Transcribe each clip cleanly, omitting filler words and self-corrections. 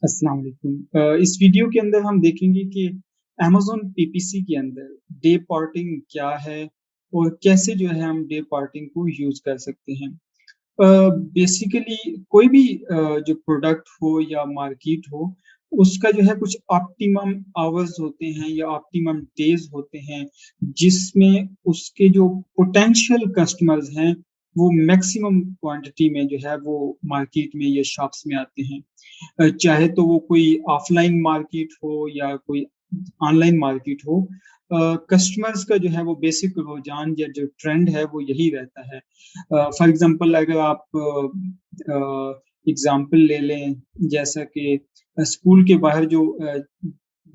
अस्सलाम वालेकुम। इस वीडियो के अंदर हम देखेंगे कि अमेज़न पीपीसी के अंदर डे पार्टिंग क्या है और कैसे जो है हम डे पार्टिंग को यूज़ कर सकते हैं। बेसिकली कोई भी जो प्रोडक्ट हो या मार्केट हो, उसका जो है कुछ ऑप्टिमम आवर्स होते हैं या ऑप्टिमम डेज़ होते हैं, जिसमें उसके जो पोटेंशियल कस्टमर्स हैं, वो मैक्सिमम क्वांटिटी में जो है वो मार्केट में या शॉप्स में आते हैं। चाहे तो वो कोई ऑफलाइन मार्केट हो या कोई ऑनलाइन मार्केट हो, कस्टमर्स का जो है वो बेसिक रुझान या जो ट्रेंड है वो यही रहता है। फॉर एग्जांपल अगर आप एग्जांपल ले लें, जैसा कि स्कूल के बाहर जो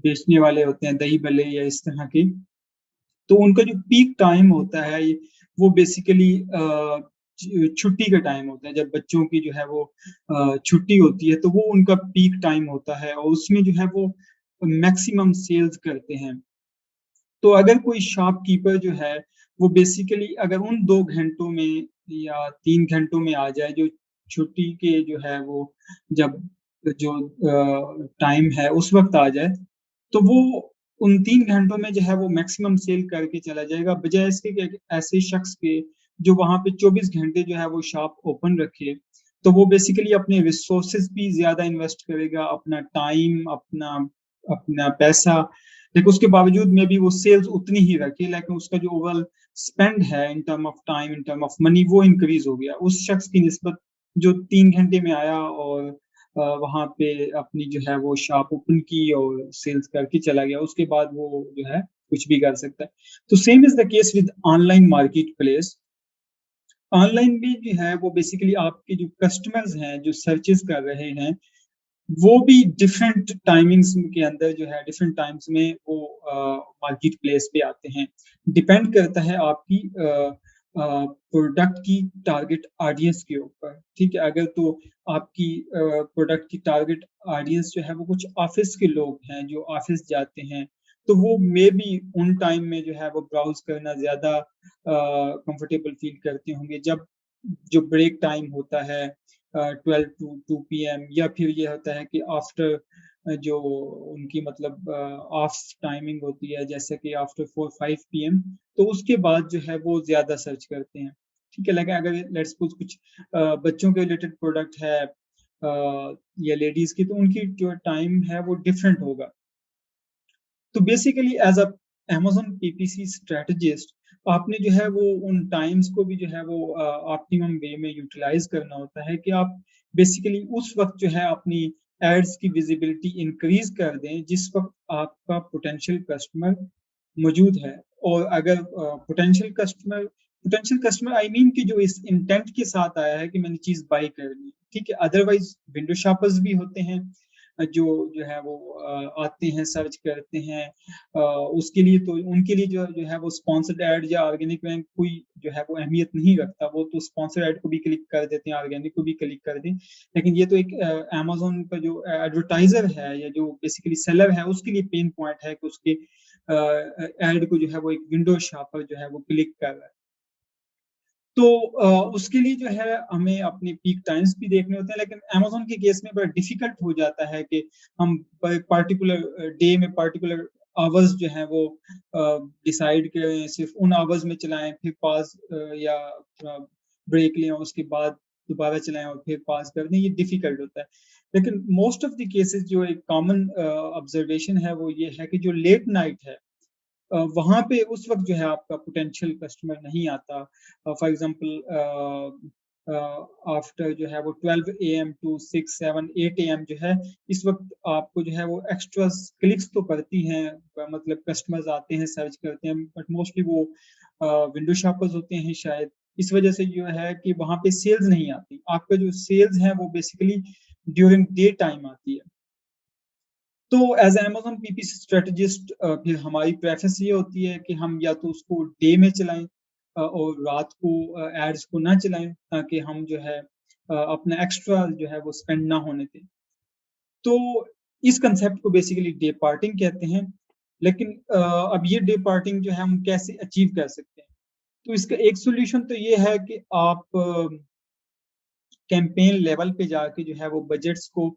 बेचने वाले होते हैं दही भल्ले या इस तरह के, तो उनका जो पीक टाइम होता है वो बेसिकली छुट्टी का टाइम होता है। जब बच्चों की जो है वो छुट्टी होती है, तो वो उनका पीक टाइम होता है और उसमें जो है वो मैक्सिमम सेल्स करते हैं। तो अगर कोई शॉपकीपर जो है वो बेसिकली अगर उन 2 घंटों में या 3 घंटों में आ जाए, जो छुट्टी के जो है वो जब जो टाइम है उस वक़्त आ जाए, तो वो उन 3 घंटों में जो है वो मैक्सिमम सेल करके चला जाएगा, बजाए इसके कि एक ऐसे शख्स के जो वहाँ पे 24 घंटे जो है वो शॉप ओपन रखे। तो वो बेसिकली अपने रिसोर्सेज़ भी ज़्यादा इन्वेस्ट करेगा, अपना टाइम, अपना अपना पैसा, लेकिन उसके बावजूद में भी वो सेल्स उतनी ही रखे, लेकिन उसका जो ओवरऑल स्पेंड है in term of time, in term of money, वो इंक्रीज़ हो गया उस शख्स की निस्बत जो 3 घंटे में आया और वहाँ पे अपनी जो है वो शॉप ओपन की और सेल्स करके चला गया। उसके बाद वो जो है कुछ भी कर सकता है। तो same is the case with online market place. Online भी जो है वो बेसिकली आपके जो कस्टमर्स हैं, जो सर्चेज़ कर रहे हैं, वो भी डिफरेंट टाइमिंग्स के अंदर जो है डिफरेंट टाइम्स में वो मार्केट प्लेस पे आते हैं। डिपेंड करता है आपकी प्रोडक्ट की टारगेट ऑडियंस के ऊपर, ठीक है? अगर तो आपकी प्रोडक्ट की टारगेट ऑडियंस जो है वो कुछ ऑफ़िस के लोग हैं, जो ऑफ़िस जाते हैं, तो वो मेबी उन टाइम में जो है वो ब्राउज़ करना ज़्यादा कंफर्टेबल फ़ील करते होंगे, जब जो ब्रेक टाइम होता है 12 टू 2 पीएम, या फिर ये होता है कि आफ्टर जो उनकी मतलब ऑफ टाइमिंग होती है, जैसे कि आफ्टर 4-5 पीएम, तो उसके बाद जो है वो ज़्यादा सर्च करते हैं। ठीक है? लेकिन अगर लेट्स सपोज़ कुछ बच्चों के रिलेटेड प्रोडक्ट है या लेडीज़ की, तो उनकी जो टाइम है वो डिफरेंट होगा। तो basically as a Amazon PPC strategist, आपने जो है वो उन टाइम्स को भी जो है वो ऑप्टिमम वे में यूटिलाइज़ करना होता है कि आप बेसिकली उस वक़्त जो है अपनी एड्स की विज़िबिलिटी इंक्रीज़ कर दें, जिस वक़्त आपका पोटेंशियल कस्टमर मौजूद है। और अगर पोटेंशियल कस्टमर आई मीन कि जो इस इंटेंट के साथ आया है कि मैंने चीज़ बाय करनी है, ठीक है? अदरवाइज़ विंडो शॉपर्स भी होते हैं, जो है वो आते हैं, सर्च करते हैं। उसके लिए तो उनके लिए जो जो है वो स्पॉन्सर्ड ऐड या ऑर्गेनिक रैंक कोई जो है वो अहमियत नहीं रखता। वो तो स्पॉन्सर्ड ऐड को भी क्लिक कर देते हैं, ऑर्गेनिक को भी क्लिक कर दें। लेकिन ये तो एक अमेज़न का जो एडवर्टाइज़र है या जो बेसिकली सेलर है, उसके लिए पेन पॉइंट है कि उसके ऐड को जो है वो एक विंडो शॉपर जो है वो क्लिक कर रहा है। तो उसके लिए जो है हमें अपने पीक टाइम्स भी देखने होते हैं, लेकिन अमेज़न के केस में बड़ा डिफ़िकल्ट हो जाता है कि हम पर्टिकुलर डे में पर्टिकुलर आवर्स जो हैं वो डिसाइड करें, सिर्फ़ उन आवर्स में चलाएँ, फिर पॉज़ या ब्रेक लें और उसके बाद दोबारा चलाएँ और फिर पॉज़ कर दें, ये डिफ़िकल्ट होता है। लेकिन मोस्ट ऑफ द केसेज़ जो एक कॉमन ऑब्ज़र्वेशन है वो ये है कि जो लेट नाइट है, वहाँ पे उस वक़्त जो है आपका पोटेंशियल कस्टमर नहीं आता। फॉर एग्ज़ाम्पल आफ्टर जो है वो 12 एएम टू 6, 7, 8 एएम जो है, इस वक़्त आपको जो है वो एक्स्ट्रास क्लिक्स तो करती हैं, मतलब कस्टमर्स आते हैं, सर्च करते हैं, बट मोस्टली वो विंडो शॉपर्स होते हैं शायद। इस वज़ह से जो है कि वहाँ पे सेल्स नहीं आती। आपका जो सेल्स है वो बेसिकली ड्यूरिंग डे टाइम आती है। तो as a Amazon PPC strategist फिर हमारी प्रेफ़रेंस ये होती है कि हम या तो उसको डे में चलाएँ और रात को एड्स को ना चलाएँ, ताकि हम जो है अपना एक्स्ट्रा जो है वो स्पेंड ना होने दें। तो इस कांसेप्ट को बेसिकली डे पार्टिंग कहते हैं। लेकिन अब ये डे पार्टिंग जो है हम कैसे अचीव कर सकते हैं? तो इसका एक सॉल्यूशन तो ये है कि आप कैंपेन लेवल पे जाके जो है वो बजट्स को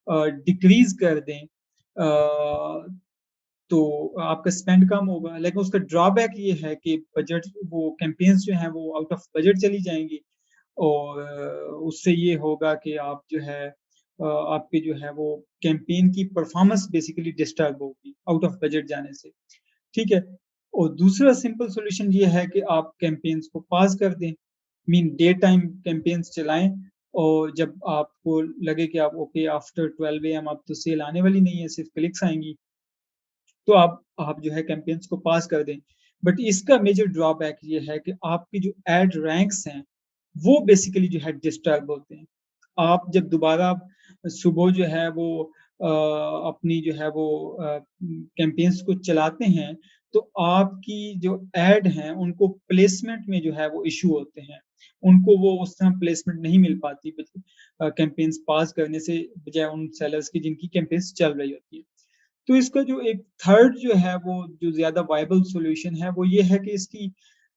डिक्रीज़ कर दें तो आपका स्पेंड कम होगा। लेकिन उसका ड्रॉबैक ये है कि बजट वो कैम्पेन्स जो हैं वो आउट ऑफ बजट चली जाएँगी और उससे ये होगा कि आप जो है आपके जो है वो कैंपेन की परफॉर्मेंस बेसिकली डिस्टर्ब होगी आउट ऑफ बजट जाने से, ठीक है? और दूसरा सिंपल सॉल्यूशन ये है कि आप कैंपेन्स को पॉज़ कर दें, मीन डे टाइम कैंपेन्स चलाएँ और जब आपको लगे कि आप ओके आफ्टर 12 एएम अब तो सेल आने वाली नहीं है, सिर्फ क्लिक्स आएँगी, तो आप जो है कैंपेन्स को पास कर दें। बट इसका मेजर ड्रॉबैक ये है कि आपके जो एड रैंक्स हैं, वो बेसिकली जो है डिस्टर्ब होते हैं। आप जब दोबारा सुबह जो है वो अपनी जो है वो कैंपेन्स को चलाते हैं, तो आपकी जो एड हैं, उनको प्लेसमेंट में जो है वो इश्यू होते हैं। उनको वो उस तरह प्लेसमेंट नहीं मिल पाती कैंपेन्स पास करने से बजाय उन सेलर्स की जिनकी कैंपेन्स चल रही होती है। तो इसका जो एक थर्ड जो है वो जो ज़्यादा वायबल सॉल्यूशन है वो ये है कि इसकी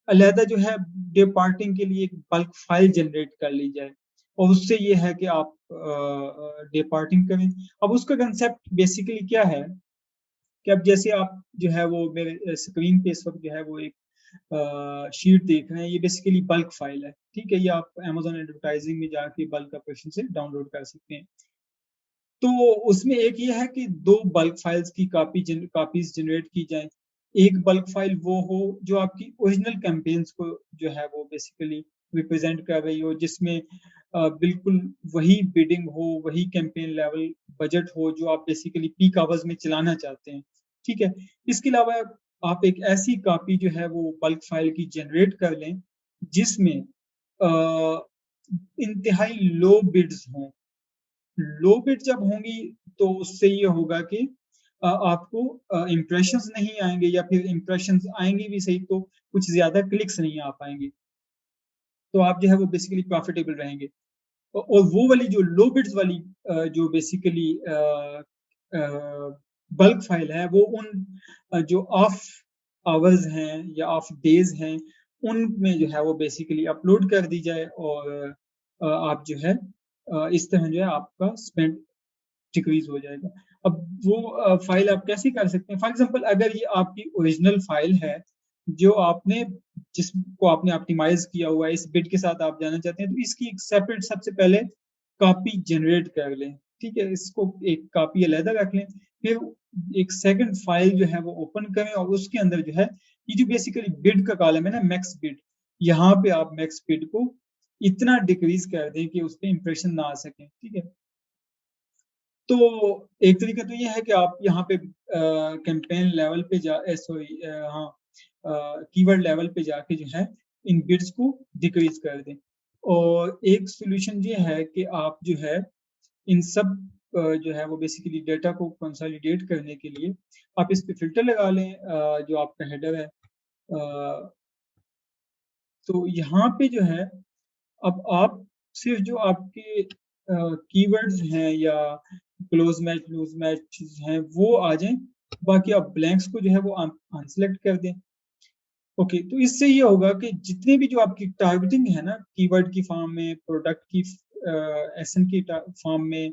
अलहदा जो है डिपार्टिंग के लिए एक बल्क फाइल जनरेट कर ली जाए और उससे ये है कि आप डिपार्टिंग करें। अब उसका कांसेप्ट बेसिकली क्या है कि अब जैसे आप जो है वो मेरे स्क्रीन पे इस वक़्त जो है वो एक शीट देख रहे हैं, ये बेसिकली बल्क फाइल है, ठीक है? ये आप अमेज़न एडवर्टाइज़िंग में जाके बल्क ऑपरेशन से डाउनलोड कर सकते हैं। तो उसमें एक ये है कि 2 बल्क फाइल्स की कॉपीज़ जनरेट की जाएँ। एक बल्क फाइल वो हो जो आपकी ओरिजिनल कैम्पेन्स को जो है वो बेसिकली रिप्रेज़ेंट कर रही हो जिसमें बिल्कुल वही बिडिंग हो, वही कैम्पेन लेवल बजट हो जो आप बेसिकली पीक आवर्स में चलाना चाहते हैं, ठीक है? इसके अलावा आप एक ऐसी कॉपी जो है वो बल्क फाइल की जनरेट कर लें जिसमें अ, इंतहाई लो बिड्स हों। लो बिट जब होंगी तो उससे ये होगा कि आपको इम्प्रेशंस नहीं आएँगे या फिर इम्प्रेशंस आएँगे भी सही तो कुछ ज़्यादा क्लिक्स नहीं आ पाएँगे। तो आप जो है वो बेसिकली प्रॉफिटेबल रहेंगे। और वो वाली जो लो बिट्स वाली जो बेसिकली बल्क फाइल है वो उन जो ऑफ आवर्स हैं या ऑफ डेज़ हैं, उनमें जो है वो बेसिकली अपलोड कर दी जाए और आप जो है इस तरह जो है आपका स्पेंड डिक्रीज़ हो जाएगा। अब वो फ़ाइल आप कैसे कर सकते हैं? फॉर एग्ज़ाम्पल अगर ये आपकी ओरिजिनल फ़ाइल है, जो आपने जिसको आपने ऑप्टिमाइज़ किया हुआ है, इस बिट के साथ आप जाना चाहते हैं, तो इसकी एक सेपरेट सबसे पहले कॉपी जनरेट कर लें, ठीक है? इसको एक कॉपी अलहदा रख लें, फिर एक सेकंड फ़ाइल जो है वो ओपन करें और उसके अंदर जो है, ये जो बेसिकली बिड का कॉलम है ना मैक्स बिड, यहाँ पे आप मैक्स बिड को इतना डिक्रीज़ कर दें कि उसपे इंप्रेशन ना आ सकें, ठीक है? तो एक तरीका तो ये है कि आप यहाँ पे कैंपेन लेवल पे सॉरी हाँ कीवर्ड लेवल पे जाके जो है इन बिड्स को डिक्रीज़ कर दें। और एक सॉल्यूशन ये है कि आप जो है इन सब जो है वो बेसिकली डेटा को कंसोलिडेट करने के लिए आप इस पे फ़िल्टर लगा लें जो आपका हेडर है। तो यहाँ पे जो है अब आप सिर्फ़ जो आपके कीवर्ड्स हैं या क्लोज़ मैच, लूज़ मैचेज़ हैं, वो आ जाएँ, बाकी आप ब्लैंक्स को जो है वो अनसेलेक्ट कर दें। ओके, तो इससे ये होगा कि जितने भी जो आपकी टारगेटिंग है ना, कीवर्ड की फ़ॉर्म में, प्रोडक्ट की एसएन की फ़ॉर्म में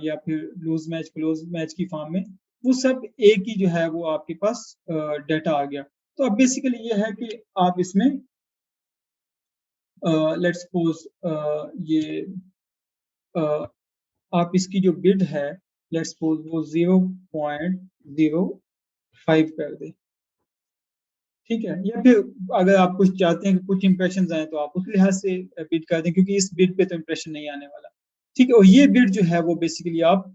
या फिर लूज़ मैच, क्लोज़ मैच की फ़ॉर्म में, वो सब एक ही जो है वो आपके पास डेटा आ गया। तो अब बेसिकली ये है कि आप इसमें लेट्स सपोज़ ये अ, आप इसकी जो बिड है लेट्स सपोज़ वो 0.05 कर दें, ठीक है? या फिर अगर आप कुछ चाहते हैं कि कुछ इंप्रेशंस आएँ तो आप उस लिहाज़ से बिड कर दें क्योंकि इस बिड पे तो इंप्रेशन नहीं आने वाला, ठीक है? और ये बिड जो है वो बेसिकली आप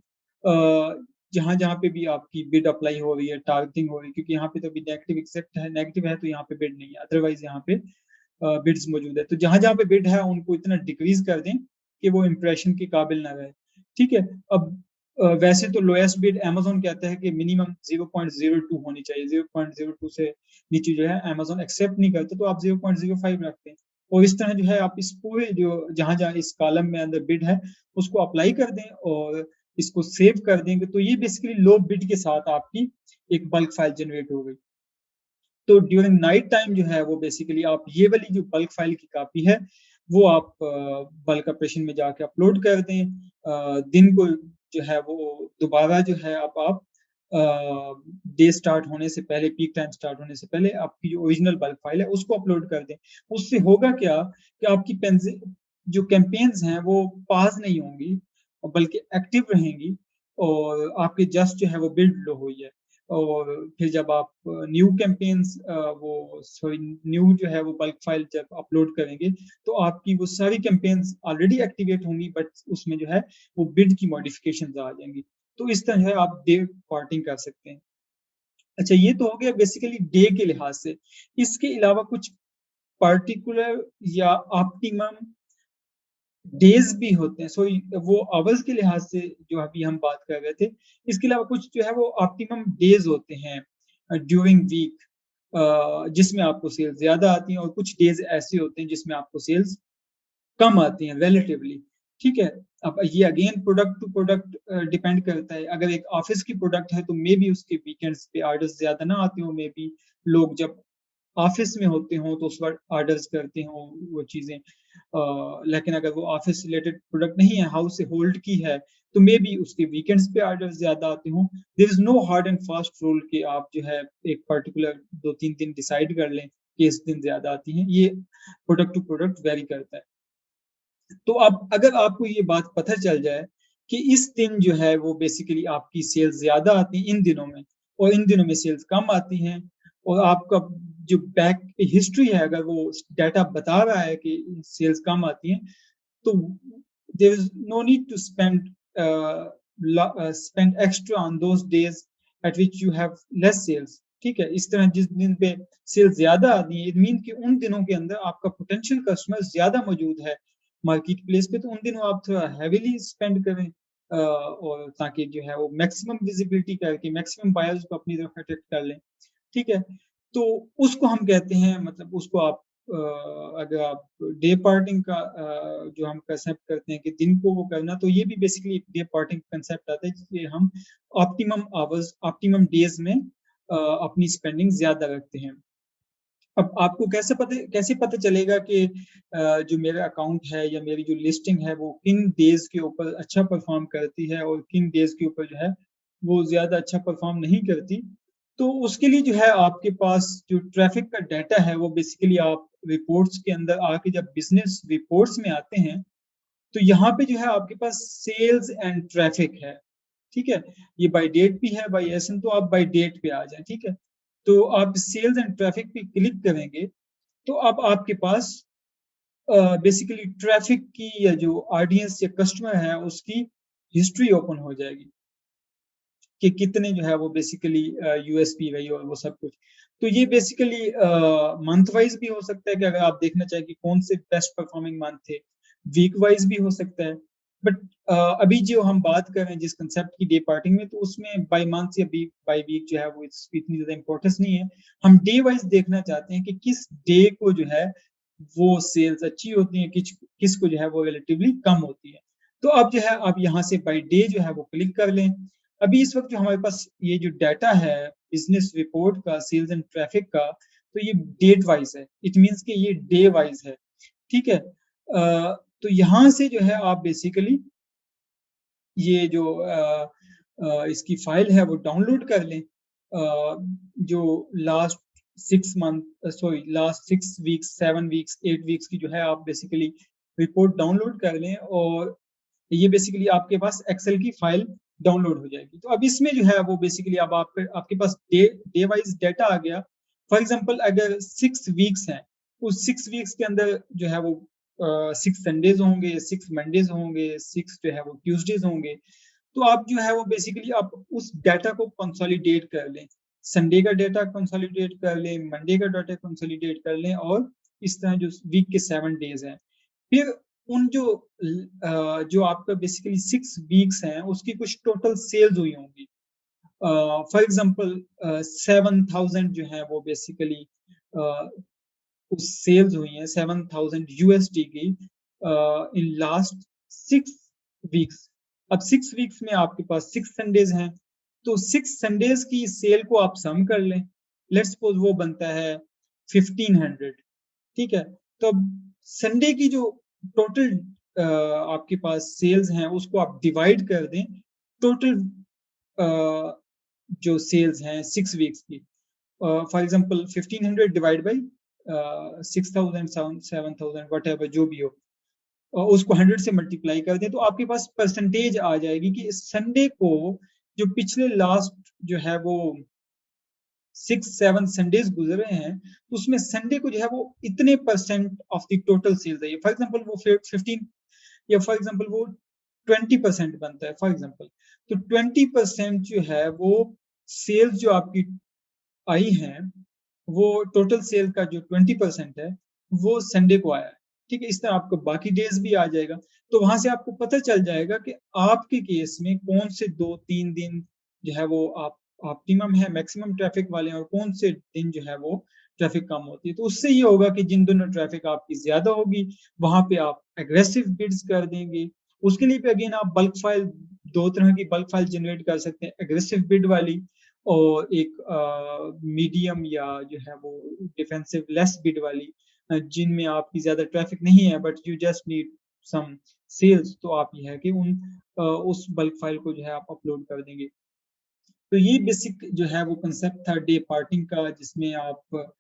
जहाँ-जहाँ पे भी आपकी बिड अप्लाई हो रही है, टारगेटिंग हो रही है क्योंकि यहाँ पे तो अभी नेगेटिव एक्सेप्ट है नेगेटिव है तो यहाँ पे बिड नहीं है, अदरवाइज़ यहाँ पे बिड्स मौजूद है। तो जहाँ-जहाँ पे बिड है उनको इतना डिक्रीज़ कर दें कि वो इंप्रेशन के काबिल ना रहे, ठीक है? अब वैसे तो लोएस्ट बिड अमेज़न कहता है कि मिनिमम 0.02 होनी चाहिए, 0.02 से नीचे जो है अमेज़न एक्सेप्ट नहीं करता तो आप 0.05 रखते हैं। और इस तरह जो है आप इस पूरे जो जहाँ-जहाँ इस कॉलम में अंदर बिड है, उसको अप्लाई कर दें और इसको सेव कर देंगे तो ये बेसिकली लो बिड के साथ आपकी एक बल्क फाइल जनरेट हो गई। तो ड्यूरिंग नाइट टाइम जो है वो बेसिकली आप ये वाली जो बल्क फाइल की कॉपी है, वो आप बल्क ऑपरेशन में जाके अपलोड कर दें। दिन को जो है वो दोबारा जो है अब आप डे स्टार्ट होने से पहले, पीक टाइम स्टार्ट होने से पहले आपकी जो ओरिजिनल बल्क फाइल है उसको अपलोड कर दें। उससे होगा क्या कि आपकी पेंज़ि जो कैंपेन्स हैं वो पॉज़ नहीं होंगी, बल्कि एक्टिव रहेंगी और आपके जस्ट जो है वो बिल्ड लो हुई है। और फिर जब आप न्यू कैंपेन्स वो सॉरी न्यू जो है वो बल्क फाइल जब अपलोड करेंगे, तो आपकी वो सारी कैंपेन्स ऑलरेडी एक्टिवेट होंगी, बट उसमें जो है वो बिड की मॉडिफ़िकेशंस आ जाएँगी। तो इस तरह जो है आप डे पार्टिंग कर सकते हैं। अच्छा, ये तो हो गया बेसिकली डे के लिहाज़ से। इसके अलावा कुछ पार्टिकुलर या ऑप्टिमम डेज़ भी होते हैं, सॉरी वो आवर्स के लिहाज़ से जो अभी हम बात कर रहे थे। इसके अलावा कुछ जो है वो ऑप्टिमम डेज़ होते हैं ड्यूरिंग वीक, जिसमें आपको सेल्स ज़्यादा आती हैं और कुछ डेज़ ऐसे होते हैं जिसमें आपको सेल्स कम आती हैं रिलेटिवली, ठीक है? अब ये again product to product depend करता है। अगर एक ऑफ़िस की प्रोडक्ट है तो मेबी उसके वीकेंड्स पे ऑर्डर्स ज़्यादा ना आते हों, मेबी लोग जब ऑफ़िस में होते हों तो उस वक़्त ऑर्डर्स करते हों वो चीज़ें। लेकिन अगर वो ऑफ़िस रिलेटेड प्रोडक्ट नहीं है, हाउस होल्ड की है, तो मेबी उसके वीकेंड्स पे ऑर्डर्स ज़्यादा आते हों। There is no hard and fast rule कि आप जो है एक पर्टिकुलर 2-3 दिन डिसाइड कर लें कि इस दिन ज़्यादा आती हैं। ये प्रोडक्ट टू प्रोडक्ट वैरी करता है। तो अब अगर आपको ये बात पता चल जाए कि इस दिन जो है वो बेसिकली आपकी सेल्स ज़्यादा आती हैं इन दिनों में और इन दिनों में सेल्स कम आती हैं और आपका जो बैक हिस्ट्री है अगर वो डाटा बता रहा है कि सेल्स कम आती हैं, तो there is no need to spend extra on those days at which you have less sales, ठीक है? इस तरह जिस दिन पे सेल्स ज़्यादा आती है, इट मीन कि उन दिनों के अंदर आपका पोटेंशियल कस्टमर ज़्यादा मौजूद है मार्केट प्लेस पे, तो उन दिनों आप थोड़ा हेवीली स्पेंड करें और ताकि जो है वो मैक्सिमम विजिबिलिटी करके मैक्सिमम बायर्स को अपनी तरफ अट्रैक्ट कर लें, ठीक है? तो उसको हम कहते हैं, मतलब उसको आप अगर आप डे पार्टिंग का जो हम कंसेप्ट करते हैं कि दिन को वो करना, तो ये भी बेसिकली एक डे पार्टिंग कंसेप्ट आता है जिसमें हम ऑप्टिमम आवर्स, ऑप्टिमम डेज़ में अपनी स्पेंडिंग ज़्यादा रखते हैं। अब आपको कैसे पता चलेगा कि जो मेरा अकाउंट है या मेरी जो लिस्टिंग है वो किन डेज़ के ऊपर अच्छा परफ़ॉर्म करती है और किन डेज़ के ऊपर जो है वो ज़्यादा अच्छा परफ़ॉर्म नहीं करती? तो उसके लिए जो है आपके पास जो ट्रैफ़िक का डाटा है वो बेसिकली आप रिपोर्ट्स के अंदर आके जब बिज़नेस रिपोर्ट्स में आते हैं, तो यहाँ पे जो है आपके पास सेल्स एंड ट्रैफ़िक है। ठीक है? ये बाय डेट भी है, बाय एसएन, तो आप बाय डेट पे आ जाएँ, ठीक है? तो आप सेल्स एंड ट्रैफिक पे क्लिक करेंगे, तो अब आपके पास बेसिकली ट्रैफिक की या जो ऑडियंस या कस्टमर है, उसकी हिस्ट्री ओपन हो जाएगी कि कितने जो है वो बेसिकली यूएसपी रही और वो सब कुछ। तो ये बेसिकली मंथ वाइज़ भी हो सकता है कि अगर आप देखना चाहें कि कौन से बेस्ट परफॉर्मिंग मंथ थे, वीक वाइज़ भी हो सकता है। बट अभी जो हम बात कर रहे हैं जिस कांसेप्ट की डे पार्टिंग में, तो उसमें बाय मंथ या बाय वीक जो है वो इतनी ज़्यादा इम्पोर्टेंस नहीं है। हम डे वाइज़ देखना चाहते हैं कि किस डे को जो है वो सेल्स अच्छी होती है, किसको जो है वो रिलेटिवली कम होती है। तो अब जो है आप यहाँ से बाय डे जो है वो क्लिक कर लें। अभी इस वक़्त जो हमारे पास ये जो डाटा है बिज़नेस रिपोर्ट का, सेल्स एंड ट्रैफिक का, तो ये डेट वाइज़ है। इट मीन्स कि ये डे वाइज़ है, ठीक है? तो यहाँ से जो है आप बेसिकली ये जो इसकी फ़ाइल है वो डाउनलोड कर लें। जो last 6 month sorry last 6 weeks, 7 weeks, 8 weeks की जो है आप बेसिकली रिपोर्ट डाउनलोड कर लें और ये बेसिकली आपके पास एक्सेल की फ़ाइल डाउनलोड हो जाएगी। तो अब इसमें जो है वो बेसिकली अब आपके पास डे डे वाइज़ डाटा आ गया। फॉर एग्ज़ाम्पल अगर 6 वीक्स हैं, उस 6 वीक्स के अंदर जो है वो 6 संडेज़ होंगे, 6 मंडेज़ होंगे, 6 जो है वो ट्यूसडेज़ होंगे। तो आप जो है वो बेसिकली आप उस डाटा को कंसोलिडेट कर लें। संडे का डाटा कंसोलिडेट कर लें, मंडे का डाटा कंसोलिडेट कर लें और इस तरह जो वीक के 7 डेज़ हैं। फिर उन जो आपका बेसिकली 6 वीक्स हैं, उसकी कुछ टोटल सेल्स हुई होंगी। फॉर एग्ज़ाम्पल 7,000 जो है वो बेसिकली अ, उस सेल्स हुई हैं 7,000 यूएसडी की इन लास्ट 6 वीक्स। अब 6 वीक्स में आपके पास 6 संडेज़ हैं, तो 6 संडेज़ की सेल को आप सम कर लें। लेट्स सपोज़ वो बनता है 1500, ठीक है? तो अब संडे की जो टोटल आपके पास सेल्स हैं, उसको आप डिवाइड कर दें टोटल जो सेल्स हैं 6 वीक्स की, for example 1500 divide by 6000 7000 whatever जो भी हो, उसको 100 से मल्टीप्लाई कर दें तो आपके पास परसेंटेज आ जाएगी कि इस संडे को जो पिछले लास्ट जो है वो 6-7 संडेज गुजरे हैं, तो उसमें संडे को जो है वो इतने percent of the total sales है। फॉर एग्जांपल वो 15 या फॉर एग्जांपल वो 20% बनता है फॉर एग्जांपल, तो 20% जो है वो सेल्स जो आपकी आई हैं, वो टोटल सेल का जो 20% है, वो संडे को आया है। ठीक है? इस तरह आपको बाकी डेज़ भी आ जाएगा। तो वहाँ से आपको पता चल जाएगा कि आपके केस में कौन से 2-3 दिन जो है वो आप ऑप्टिमम है, मैक्सिमम ट्रैफ़िक वाले हैं और कौन से दिन जो है वो ट्रैफ़िक कम होती है। तो उससे ये होगा कि जिन दिनों ट्रैफ़िक आपकी ज़्यादा होगी, वहाँ पे आप एग्रेसिव बिड्स कर देंगे। उसके लिए भी अगेन आप बल्क फाइल 2 तरह की बल्क फाइल जनरेट कर सकते हैं, एग्रेसिव बिड वाली और एक मीडियम या जो है वो डिफेंसिव लेस बिड वाली, जिनमें आपकी ज़्यादा ट्रैफ़िक नहीं है but you just need some sales, तो आप ये है कि उस बल्क फाइल को जो है आप अपलोड कर देंगे। तो ये बेसिक जो है वो कांसेप्ट था डे पार्टिंग का, जिसमें आप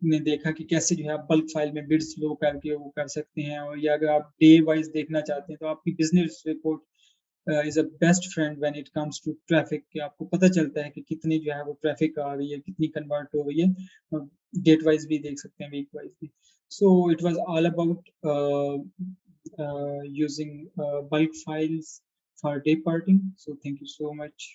ने देखा कि कैसे जो है आप बल्क फाइल में बिड्स लो करके वो कर सकते हैं, और या अगर आप डे वाइज़ देखना चाहते हैं तो आपकी business report is a best friend when it comes to traffic, कि आपको पता चलता है कि कितनी जो है वो ट्रैफिक आ रही है, कितनी कन्वर्ट हो रही है। डेट वाइज़ भी देख सकते हैं, वीक वाइज़ भी। So it was all about using bulk files for day parting. So thank you so much.